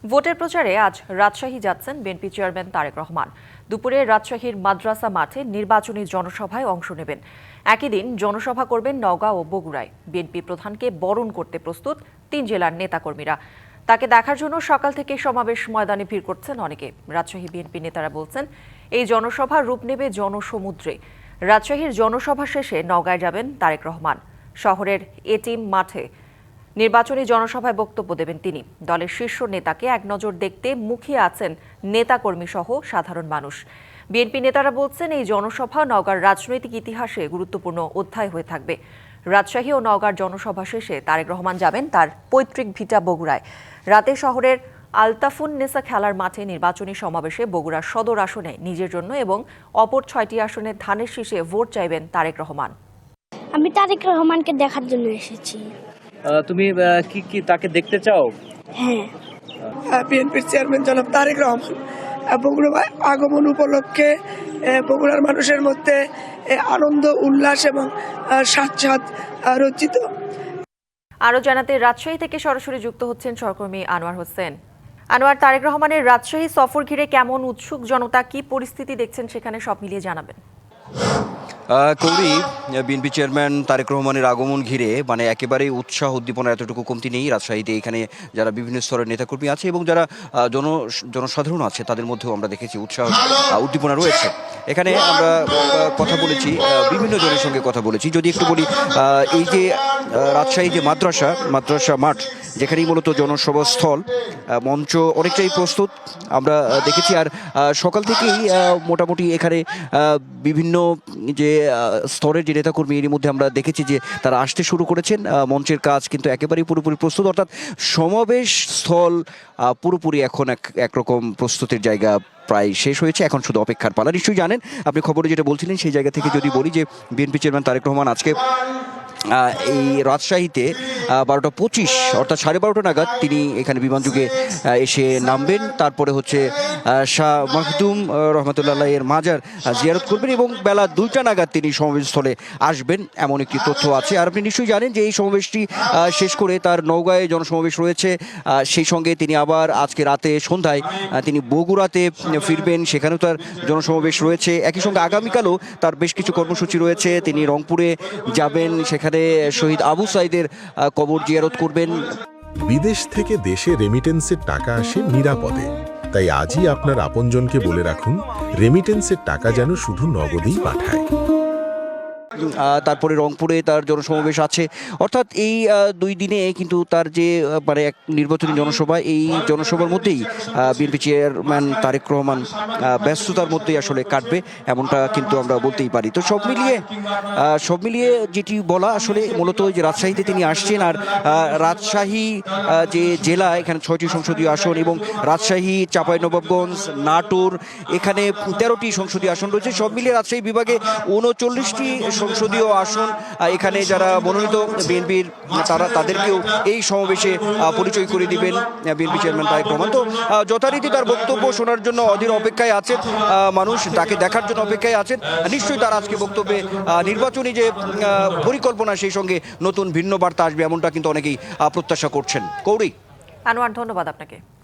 ভোটের প্রচারে আজ রাজশাহী যাচ্ছেন বিএনপি চেয়ারম্যান তারেক রহমান। দুপুরে রাজশাহীর মাদ্রাসা মাঠে নির্বাচনী জনসভায় অংশ নেবেন। একই দিন জনসভা করবেন নওগাঁ ও বগুড়ায়। বিএনপি প্রধানকে বরণ করতে প্রস্তুত ৩ জেলার নেতাকর্মীরা। তাকে দেখার জন্য সকাল থেকে সমাবেশ ময়দানে ভিড় করছেন অনেকে। রাজশাহী বিএনপি নেতারা বলছেন, এই জনসভা রূপ নেবে জনসমুদ্রে। রাজশাহীর জনসভা শেষে নওগাঁয় যাবেন তারেক রহমান। শহরের এটিএম মাঠে নির্বাচনী জনসভায় বক্তব্য দেবেন তিনি। দলের শীর্ষ নেতাকে এক নজর দেখতে মুখিয়ে আছেন নেতাকর্মী সহ সাধারণ মানুষ। বিএনপি নেতারা বলছেন, এই জনসভা নওগাঁর রাজনৈতিক ইতিহাসে গুরুত্বপূর্ণ অধ্যায় হয়ে থাকবে। রাজশাহী ও নওগাঁর জনসভা শেষে তারেক রহমান যাবেন তার পৈতৃক ভিটা বগুড়ায়। রাতে শহরের আলতাফুন নেসা খেলার মাঠে নির্বাচনী সমাবেশে বগুড়া সদর আসনে নিজের জন্য এবং অপর 6টি আসনে ধানের শীষে ভোট চাইবেন তারেক রহমান। আমি তারেক রহমানকে দেখার জন্য এসেছি। তুমি কি তাকে দেখতে চাও? হ্যাঁ, বিএনপির চেয়ারম্যান জনাব তারেক রহমান বগুড়া আগমন উপলক্ষে বগুড়ার মানুষের মধ্যে আনন্দ উল্লাস এবং সাজ্জাদ রচিত। আরও জানাতে রাজশাহী থেকে সরাসরি যুক্ত হচ্ছেন সহকর্মী আনোয়ার হোসেন। আনোয়ার, তারেক রহমানের রাজশাহী সফর ঘিরে কেমন উৎসুক জনতা, কি পরিস্থিতি দেখছেন সেখানে, সব মিলিয়ে জানাবেন। কৌরি, বিএনপি চেয়ারম্যান তারেক রহমানের আগমন ঘিরে একেবারেই উৎসাহ উদ্দীপনার এতটুকু কমতি নেই রাজশাহীতে। এখানে যারা বিভিন্ন স্তরের নেতাকর্মী আছে এবং যারা জনসাধারণ আছে তাদের মধ্যেও আমরা দেখেছি উৎসাহ উদ্দীপনা রয়েছে। এখানে আমরা কথা বলেছি, বিভিন্ন জনের সঙ্গে কথা বলেছি। যদি একটু বলি, এই যে রাজশাহী যে মাদ্রাসা মাঠ, যেখানেই মূলত জনসভা স্থল, মঞ্চ অনেকটাই প্রস্তুত আমরা দেখেছি। আর সকাল থেকেই মোটামুটি এখানে বিভিন্ন যে স্তরের যে নেতাকর্মী, এর মধ্যে আমরা দেখেছি যে তারা আসতে শুরু করেছেন। মঞ্চের কাজ কিন্তু একেবারেই পুরোপুরি প্রস্তুত, অর্থাৎ সমাবেশ স্থল পুরোপুরি এখন একরকম প্রস্তুতির জায়গা প্রায় শেষ হয়েছে। এখন শুধু অপেক্ষার পালা। নিশ্চয়ই জানেন আপনি খবরে যেটা বলছিলেন, সেই জায়গা থেকে যদি বলি যে বিএনপি চেয়ারম্যান তারেক রহমান আজকে এই রাজশাহীতে 12:25 অর্থাৎ 12:30 নাগাদ তিনি এখানে বিমানযোগে এসে নামবেন। তারপরে হচ্ছে শাহ মাখদুম রহমতুল্লাহ এর মাজার জিয়ারত করবেন এবং বেলা 2টা নাগাদ তিনি সমাবেশস্থলে আসবেন, এমন একটি তথ্য আছে। আর আপনি নিশ্চয়ই জানেন যে এই সমাবেশটি শেষ করে তার নওগাঁয় জনসমাবেশ রয়েছে। সেই সঙ্গে তিনি আবার আজকে রাতে সন্ধ্যায় তিনি বগুড়াতে ফিরবেন, সেখানেও তার জনসমাবেশ রয়েছে। একই সঙ্গে আগামীকালও তার বেশ কিছু কর্মসূচি রয়েছে। তিনি রংপুরে যাবেন, সেখানে শহীদ আবু সাইদের কবর জিয়ারত করবেন। বিদেশ থেকে দেশে রেমিটেন্সের টাকা আসে নিরাপদে। তাই আজই আপনার আপনজনকে বলে রাখুন, রেমিটেন্সের টাকা যেন শুধু নগদেই পাঠায়। তারপরে রংপুরে তার জনসমাবেশ আছে। অর্থাৎ এই 2 দিনে কিন্তু তার যে এক নির্বাচনী জনসভা, এই জনসভার মধ্যেই বিএনপি চেয়ারম্যান তারেক রহমান ব্যস্ততার মধ্যেই আসলে কাটবে, এমনটা কিন্তু আমরা বলতেই পারি। তো সব মিলিয়ে যেটি বলা, আসলে মূলত যে রাজশাহীতে তিনি আসছেন, আর রাজশাহী যে জেলা, এখানে 6টি সংসদীয় আসন এবং রাজশাহী, চাঁপাইনবাবগঞ্জ, নাটোর, এখানে 13টি সংসদীয় আসন রয়েছে। সব মিলিয়ে রাজশাহী বিভাগে 39টি সংসদীয় আসন। এখানে যারা মনোনীত বিএনপির তাদেরকেও এই সমাবেশে পরিচয় করে দিবেন বিএনপি চেয়ারম্যান তারেক রহমান। তো যথারীতি তার বক্তব্য শোনার জন্য অধীর অপেক্ষায় আছেন মানুষ, তাকে দেখার জন্য অপেক্ষায় আছেন। নিশ্চয়ই তার আজকে বক্তব্যে নির্বাচনী যে পরিকল্পনা, সেই সঙ্গে নতুন ভিন্ন বার্তা আসবে, এমনটা কিন্তু অনেকেই প্রত্যাশা করছেন। কৌরি, আনোয়ার, ধন্যবাদ আপনাকে।